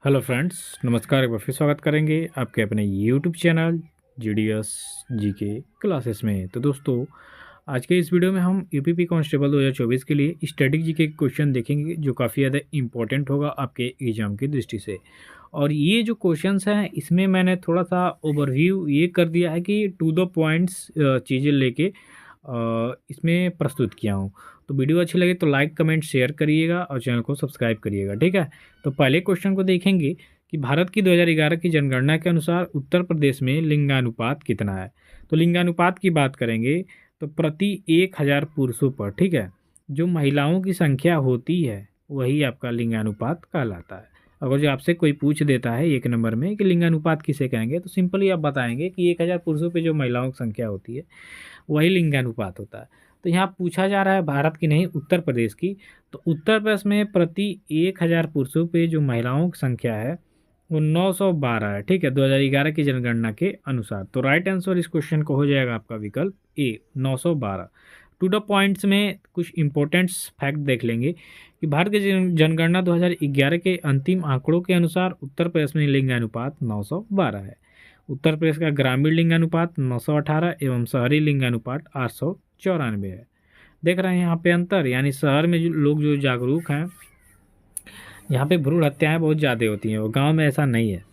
Hello friends, नमस्कार। एक बार फिर स्वागत करेंगे आपके अपने YouTube channel GDS GK classes में। तो दोस्तों, आज के इस वीडियो में हम यूपीपी कांस्टेबल 2024 के लिए स्टैटिक जीके के क्वेश्चन देखेंगे, जो काफ़ी ज़्यादा इंपॉर्टेंट होगा आपके एग्जाम की दृष्टि से। और ये जो क्वेश्चंस हैं, इसमें मैंने थोड़ा सा ओवरव्यू ये कर दिया है कि टू द पॉइंट्स चीज़ें लेके इसमें प्रस्तुत किया हूँ। तो वीडियो अच्छी लगे तो लाइक कमेंट शेयर करिएगा और चैनल को सब्सक्राइब करिएगा, ठीक है। तो पहले क्वेश्चन को देखेंगे कि भारत की 2011 की जनगणना के अनुसार उत्तर प्रदेश में लिंगानुपात कितना है। तो लिंगानुपात की बात करेंगे तो प्रति 1000 पुरुषों पर, ठीक है, जो महिलाओं की संख्या होती है वही आपका लिंगानुपात कहलाता है। अगर जो आपसे कोई पूछ देता है 1 नंबर में कि लिंगानुपात किसे कहेंगे, तो सिंपली आप बताएंगे कि 1000 पुरुषों पे जो महिलाओं की संख्या होती है वही लिंगानुपात होता है। तो यहाँ पूछा जा रहा है भारत की नहीं, उत्तर प्रदेश की। तो उत्तर प्रदेश में प्रति 1000 पुरुषों पे जो महिलाओं की संख्या है वो 912 है, ठीक है, 2011 की जनगणना के अनुसार। तो राइट आंसर इस क्वेश्चन को हो जाएगा आपका विकल्प ए, 912। टू द पॉइंट्स में कुछ इंपॉर्टेंट्स फैक्ट देख लेंगे कि भारत की जनगणना 2011 के अंतिम आंकड़ों के अनुसार उत्तर प्रदेश में लिंगानुपात 912 है। उत्तर प्रदेश का ग्रामीण लिंगानुपात 918 एवं शहरी लिंगानुपात 894 है। देख रहे हैं यहाँ पे अंतर, यानी शहर में जो लोग जो जागरूक हैं, यहाँ पे भ्रूण हत्याएं बहुत ज़्यादा होती हैं, और गांव में ऐसा नहीं है।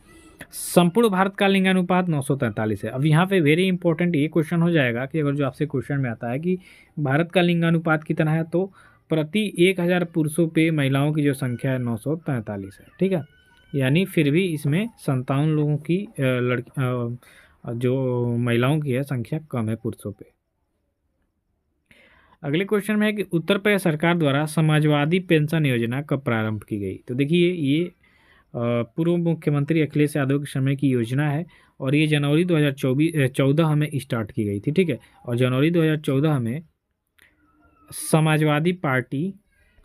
संपूर्ण भारत का लिंगानुपात 943 है। अब यहाँ पे वेरी इंपॉर्टेंट ये क्वेश्चन हो जाएगा कि अगर जो आपसे क्वेश्चन में आता है कि भारत का लिंगानुपात कितना है, तो प्रति 1000 पुरुषों पे महिलाओं की जो संख्या है 943 है, ठीक है। यानी फिर भी इसमें 57 लोगों की जो महिलाओं की है संख्या कम है पुरुषों पे। अगले क्वेश्चन में है कि उत्तर प्रदेश सरकार द्वारा समाजवादी पेंशन योजना कब प्रारंभ की गई। तो देखिए, ये पूर्व मुख्यमंत्री अखिलेश यादव के समय की योजना है, और ये जनवरी 2014 में स्टार्ट की गई थी, ठीक है। और जनवरी 2014 में समाजवादी पार्टी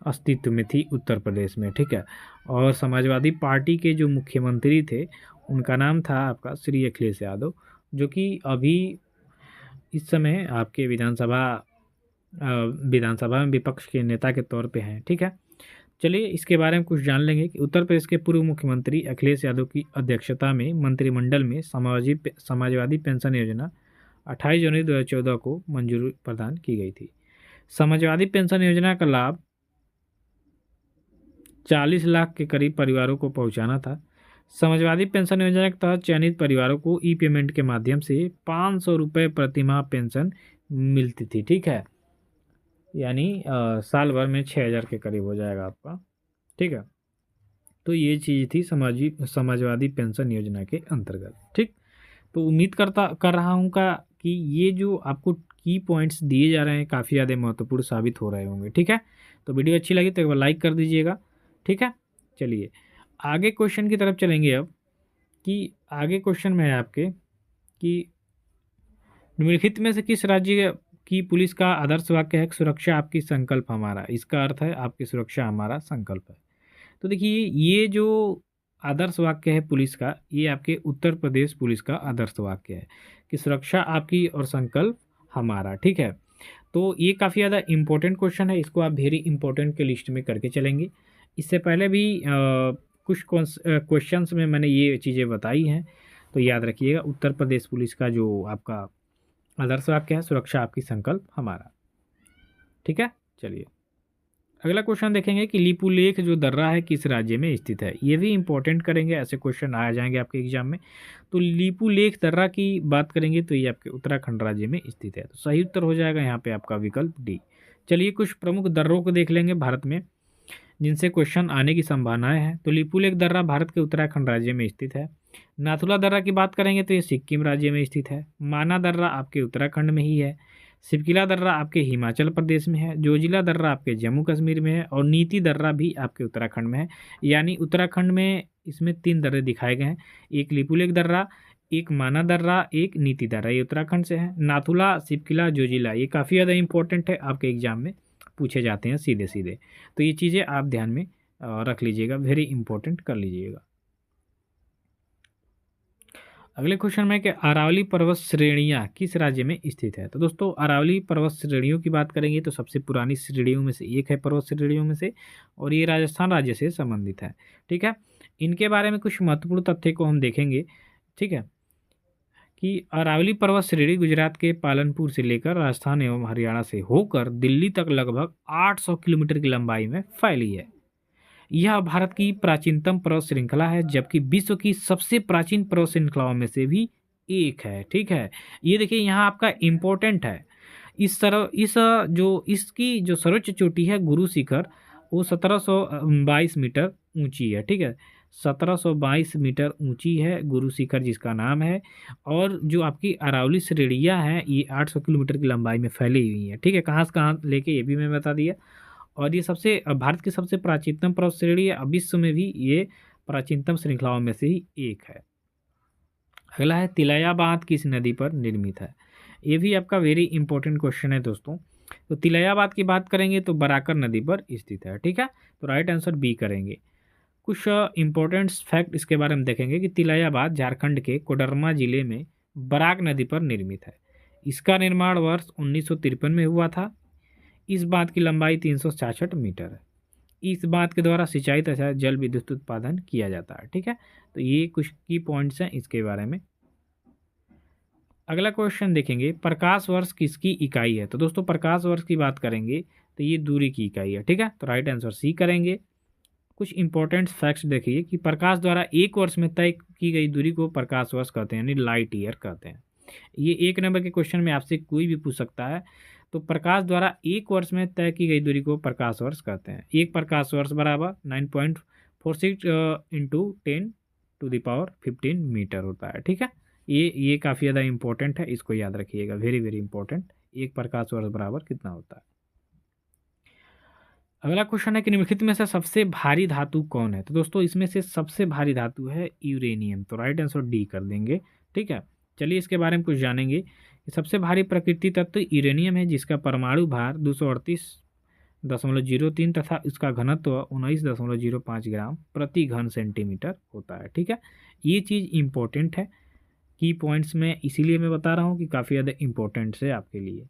अस्तित्व में थी उत्तर प्रदेश में, ठीक है। और समाजवादी पार्टी के जो मुख्यमंत्री थे उनका नाम था आपका श्री अखिलेश यादव, जो कि अभी इस समय आपके विधानसभा में विपक्ष के नेता के तौर पे हैं, ठीक है। चलिए इसके बारे में कुछ जान लेंगे कि उत्तर प्रदेश के पूर्व मुख्यमंत्री अखिलेश यादव की अध्यक्षता में मंत्रिमंडल में समाजवादी पेंशन योजना 28 जनवरी 2014 को मंजूरी प्रदान की गई थी। समाजवादी पेंशन योजना का लाभ 40 लाख के करीब परिवारों को पहुंचाना था। समाजवादी पेंशन योजना के तहत चयनित परिवारों को ई पेमेंट के माध्यम से 500 रुपये प्रतिमाह पेंशन मिलती थी, ठीक है। यानी साल भर में 6000 के करीब हो जाएगा आपका, ठीक है। तो ये चीज़ थी समाजवादी पेंशन योजना के अंतर्गत, ठीक। तो उम्मीद कर रहा हूँ कि ये जो आपको की पॉइंट्स दिए जा रहे हैं काफ़ी ज़्यादा महत्वपूर्ण साबित हो रहे होंगे, ठीक है। तो वीडियो अच्छी लगी तो एक बार लाइक कर दीजिएगा, ठीक है। चलिए आगे क्वेश्चन की तरफ चलेंगे अब, कि आगे क्वेश्चन में है आपके कि निम्नलिखित में से किस राज्य की पुलिस का आदर्श वाक्य है सुरक्षा आपकी संकल्प हमारा। इसका अर्थ है आपकी सुरक्षा हमारा संकल्प है। तो देखिए, ये जो आदर्श वाक्य है पुलिस का, ये आपके उत्तर प्रदेश पुलिस का आदर्श वाक्य है कि सुरक्षा आपकी और संकल्प हमारा, ठीक है। तो ये काफ़ी ज़्यादा इंपॉर्टेंट क्वेश्चन है, इसको आप वेरी इंपॉर्टेंट के लिस्ट में करके चलेंगे। इससे पहले भी कुछ क्वेश्चंस में मैंने ये चीज़ें बताई हैं, तो याद रखिएगा। उत्तर प्रदेश पुलिस का जो आपका आदर्श वाक्य है सुरक्षा आपकी संकल्प हमारा, ठीक है। चलिए अगला क्वेश्चन देखेंगे कि लिपुलेख जो दर्रा है किस राज्य में स्थित है। ये भी इंपॉर्टेंट करेंगे, ऐसे क्वेश्चन आ जाएंगे आपके एग्जाम में। तो लिपुलेख दर्रा की बात करेंगे तो ये आपके उत्तराखंड राज्य में स्थित है। तो सही उत्तर हो जाएगा यहाँ पे आपका विकल्प डी। चलिए कुछ प्रमुख दर्रों को देख लेंगे भारत में, जिनसे क्वेश्चन आने की संभावनाएं हैं। तो लिपुलेख दर्रा भारत के उत्तराखंड राज्य में स्थित है। नाथुला दर्रा की बात करेंगे तो ये सिक्किम राज्य में स्थित है। माना दर्रा आपके उत्तराखंड में ही है। सिपकिला दर्रा आपके हिमाचल प्रदेश में है। जोजिला दर्रा आपके जम्मू कश्मीर में है। और नीति दर्रा भी आपके उत्तराखंड में है। यानी उत्तराखंड में इसमें 3 दर्रे दिखाए गए हैं, एक लिपुलेख दर्रा, एक माना दर्रा, एक नीति दर्रा, ये उत्तराखंड से है। नाथुला, सिपकिला, जोजिला ये काफ़ी ज़्यादा इंपॉर्टेंट है, आपके एग्जाम में पूछे जाते हैं सीधे सीधे। तो ये चीज़ें आप ध्यान में रख लीजिएगा, वेरी इंपॉर्टेंट कर लीजिएगा। अगले क्वेश्चन में कि अरावली पर्वत श्रेणियाँ किस राज्य में स्थित है। तो दोस्तों, अरावली पर्वत श्रेणियों की बात करेंगे तो सबसे पुरानी श्रेणियों में से एक है पर्वत श्रेणियों में से, और ये राजस्थान राज्य से संबंधित है, ठीक है। इनके बारे में कुछ महत्वपूर्ण तथ्य को हम देखेंगे, ठीक है, कि अरावली पर्वत श्रेणी गुजरात के पालनपुर से लेकर राजस्थान एवं हरियाणा से होकर दिल्ली तक लगभग 800 किलोमीटर की लंबाई में फैली है। यह भारत की प्राचीनतम पर्वत श्रृंखला है, जबकि विश्व की सबसे प्राचीन पर्वत श्रृंखलाओं में से भी एक है, ठीक है। ये देखिए यहाँ आपका इम्पोर्टेंट है। जो इसकी जो सर्वोच्च चोटी है गुरु शिखर, वो 1722 मीटर ऊंची है, ठीक है। 1722 मीटर ऊंची है गुरु शिखर जिसका नाम है। और जो आपकी अरावली श्रेणियाँ हैं ये 800 किलोमीटर की लंबाई में फैली हुई हैं, ठीक है। कहाँ से कहाँ लेके ये भी मैं बता दिया। और ये भारत की सबसे प्राचीनतम पर्वत श्रेणी है। विश्व में भी ये प्राचीनतम श्रृंखलाओं में से ही एक है। अगला है तिलैया बांध किस नदी पर निर्मित है। ये भी आपका वेरी इंपॉर्टेंट क्वेश्चन है दोस्तों। तो तिलैया बांध की बात करेंगे तो बराकर नदी पर स्थित है, ठीक है। तो राइट आंसर बी करेंगे। कुछ इंपॉर्टेंट फैक्ट इसके बारे में देखेंगे कि तिलैया बांध झारखंड के कोडरमा जिले में बराक नदी पर निर्मित है। इसका निर्माण वर्ष 1953 में हुआ था। इस बांध की लंबाई 366 मीटर है। इस बांध के द्वारा सिंचाई तथा जल विद्युत उत्पादन किया जाता है, ठीक है। तो ये कुछ की पॉइंट्स हैं इसके बारे में। अगला क्वेश्चन देखेंगे, प्रकाश वर्ष किसकी इकाई है। तो दोस्तों प्रकाश वर्ष की बात करेंगे तो ये दूरी की इकाई है, ठीक है। तो राइट आंसर सी करेंगे। कुछ इंपॉर्टेंट फैक्ट्स देखिए कि प्रकाश द्वारा एक वर्ष में तय की गई दूरी को प्रकाश वर्ष कहते हैं, यानी लाइट ईयर कहते हैं। ये 1 नंबर के क्वेश्चन में आपसे कोई भी पूछ सकता है। तो प्रकाश द्वारा एक वर्ष में तय की गई दूरी को प्रकाश वर्ष कहते हैं। एक प्रकाश वर्ष बराबर 9.46 इंटू 10⁻15 मीटर होता है, ठीक है। ये काफ़ी ज़्यादा इंपॉर्टेंट है, इसको याद रखिएगा, वेरी वेरी इंपॉर्टेंट। एक प्रकाश वर्ष बराबर कितना होता है। अगला क्वेश्चन है कि निम्नलिखित में से सबसे भारी धातु कौन है। तो दोस्तों इसमें से सबसे भारी धातु है यूरेनियम। तो राइट आंसर डी कर देंगे, ठीक है। चलिए इसके बारे में कुछ जानेंगे कि सबसे भारी प्रकृति तत्व यूरेनियम है, जिसका परमाणु भार 238.03 तथा इसका घनत्व 19.05 ग्राम प्रति घन सेंटीमीटर होता है, ठीक है। ये चीज़ इंपॉर्टेंट है, की पॉइंट्स में इसीलिए मैं बता रहा हूँ कि काफ़ी ज़्यादा इंपॉर्टेंट है आपके लिए।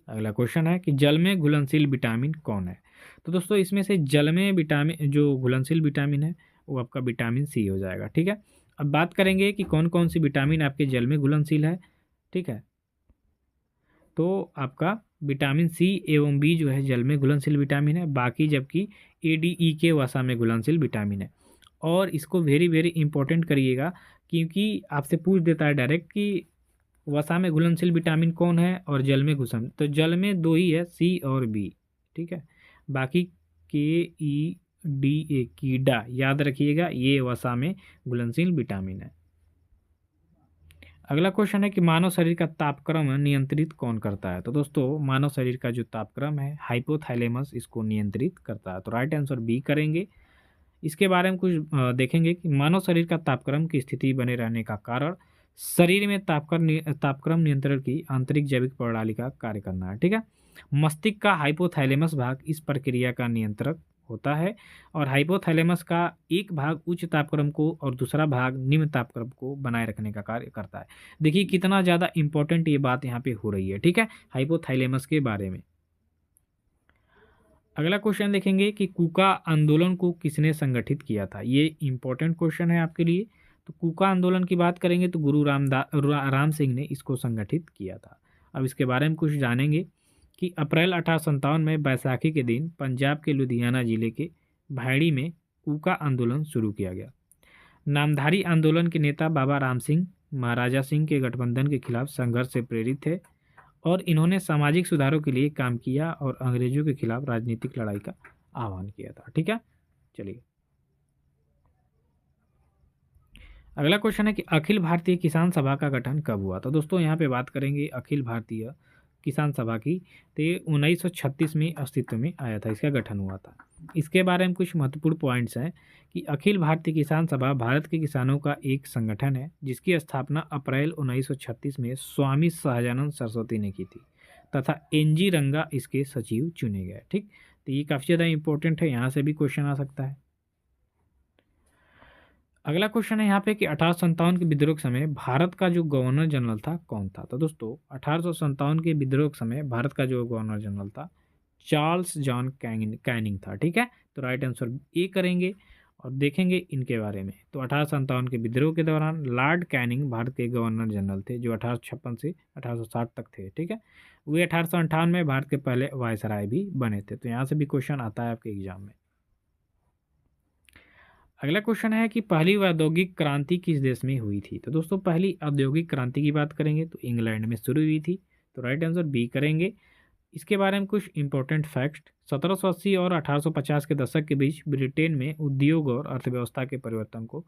अगला क्वेश्चन है कि जल में घुलनशील विटामिन कौन है। तो दोस्तों इसमें से जल में विटामिन जो घुलनशील विटामिन है वो आपका विटामिन सी हो जाएगा, ठीक है। अब बात करेंगे कि कौन कौन सी विटामिन आपके जल में घुलनशील है, ठीक है। तो आपका विटामिन सी एवं बी जो है जल में घुलनशील विटामिन है, बाकी जबकि ए डी ई के वसा में घुलनशील विटामिन है। और इसको वेरी वेरी इंपॉर्टेंट करिएगा, क्योंकि आपसे पूछ देता है डायरेक्ट कि वसा में घुलनशील विटामिन कौन है और जल में घुसन। तो जल में 2 ही है, सी और बी, ठीक है। बाकी के ई डी ए कीड़ा याद रखिएगा, ये वसा में घुलनशील विटामिन है। अगला क्वेश्चन है कि मानव शरीर का तापक्रम नियंत्रित कौन करता है। तो दोस्तों मानव शरीर का जो तापक्रम है हाइपोथैलेमस इसको नियंत्रित करता है। तो राइट आंसर बी करेंगे। इसके बारे में कुछ देखेंगे कि मानव शरीर का तापक्रम की स्थिति बने रहने का कारण शरीर में तापक्रम नियंत्रण की आंतरिक जैविक प्रणाली का कार्य करना है, ठीक है। मस्तिष्क का हाइपोथैलेमस भाग इस प्रक्रिया का नियंत्रक होता है। और हाइपोथैलेमस का एक भाग उच्च तापक्रम को और दूसरा भाग निम्न तापक्रम को बनाए रखने का कार्य करता है। देखिए कितना ज़्यादा इंपॉर्टेंट ये बात यहाँ पे हो रही है, ठीक है, हाइपोथैलेमस के बारे में। अगला क्वेश्चन देखेंगे कि कूका आंदोलन को किसने संगठित किया था। ये इंपॉर्टेंट क्वेश्चन है आपके लिए। तो कूका आंदोलन की बात करेंगे तो गुरु राम सिंह ने इसको संगठित किया था। अब इसके बारे में कुछ जानेंगे कि अप्रैल 1857 में बैसाखी के दिन पंजाब के लुधियाना जिले के भैड़ी में कूका आंदोलन शुरू किया गया। नामधारी आंदोलन के नेता बाबा राम सिंह महाराजा सिंह के गठबंधन के खिलाफ संघर्ष से प्रेरित थे और इन्होंने सामाजिक सुधारों के लिए काम किया और अंग्रेजों के खिलाफ राजनीतिक लड़ाई का आह्वान किया था, ठीक है। चलिए अगला क्वेश्चन है कि अखिल भारतीय किसान सभा का गठन कब हुआ। तो दोस्तों यहाँ पे बात करेंगे अखिल भारतीय किसान सभा की। तो ये 1936 में अस्तित्व में आया था, इसका गठन हुआ था। इसके बारे में कुछ महत्वपूर्ण पॉइंट्स हैं कि अखिल भारतीय किसान सभा भारत के किसानों का एक संगठन है जिसकी स्थापना अप्रैल 1936 में स्वामी सहजानंद सरस्वती ने की थी तथा NG रंगा इसके सचिव चुने गए, ठीक। तो ये काफ़ी ज़्यादा इंपॉर्टेंट है, यहाँ से भी क्वेश्चन आ सकता है। अगला क्वेश्चन है यहाँ पे कि 1857 के विद्रोह के समय भारत का जो गवर्नर जनरल था कौन था। तो दोस्तों 1857 के विद्रोह के समय भारत का जो गवर्नर जनरल था चार्ल्स जॉन कैनिंग था, ठीक है। तो राइट आंसर ए करेंगे। और देखेंगे इनके बारे में। तो 1857 के विद्रोह के दौरान लॉर्ड कैनिंग भारत के गवर्नर जनरल थे, जो 1856 से 1860 तक थे। ठीक है, वे 1858 में भारत के पहले वायसराय भी बने थे। तो यहाँ से भी क्वेश्चन आता है आपके एग्जाम में। अगला क्वेश्चन है कि पहली औद्योगिक क्रांति किस देश में हुई थी। तो दोस्तों पहली औद्योगिक क्रांति की बात करेंगे तो इंग्लैंड में शुरू हुई थी। तो राइट आंसर बी करेंगे। इसके बारे में कुछ इंपॉर्टेंट फैक्ट, 1780 और 1850 के दशक के बीच ब्रिटेन में उद्योग और अर्थव्यवस्था के परिवर्तन को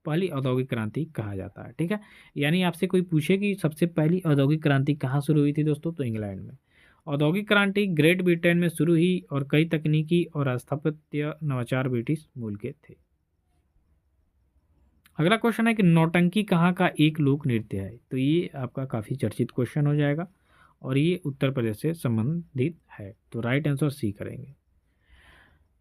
पहली औद्योगिक क्रांति कहा जाता है। ठीक है, यानी आपसे कोई पूछे कि सबसे पहली औद्योगिक क्रांति कहाँ शुरू हुई थी दोस्तों, तो इंग्लैंड में। औद्योगिक क्रांति ग्रेट ब्रिटेन में शुरू हुई और कई तकनीकी और स्थापत्य नवाचार ब्रिटिश मूल के थे। अगला क्वेश्चन है कि नौटंकी कहाँ का एक लोक नृत्य है। तो ये आपका काफ़ी चर्चित क्वेश्चन हो जाएगा और ये उत्तर प्रदेश से संबंधित है। तो राइट आंसर सी करेंगे।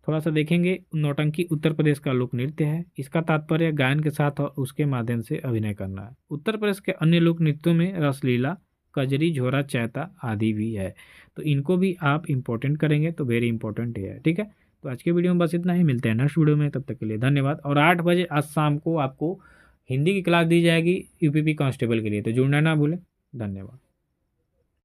थोड़ा सा देखेंगे, नौटंकी उत्तर प्रदेश का लोक नृत्य है। इसका तात्पर्य गायन के साथ और उसके माध्यम से अभिनय करना है। उत्तर प्रदेश के अन्य लोक नृत्यों में रसलीला, कजरी, झोरा, चैता आदि भी है। तो इनको भी आप इंपॉर्टेंट करेंगे, तो वेरी इंपॉर्टेंट है। ठीक है, तो आज के वीडियो में बस इतना ही, मिलते हैं नेक्स्ट वीडियो में। तब तक के लिए धन्यवाद। और 8 बजे आज शाम को आपको हिंदी की क्लास दी जाएगी यूपीपी कांस्टेबल के लिए, तो जुड़ना ना भूलें। धन्यवाद।